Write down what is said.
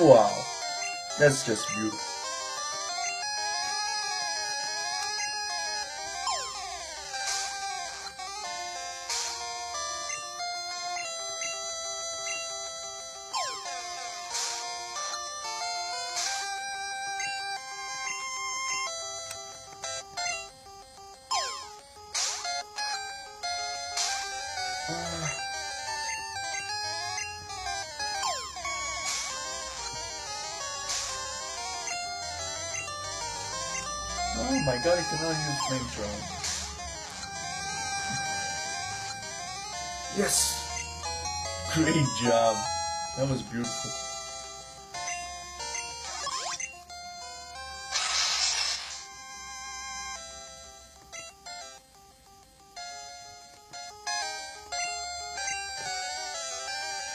Wow, that's just beautiful. Oh my god, I cannot use flamethrower. Yes! Great job. That was beautiful.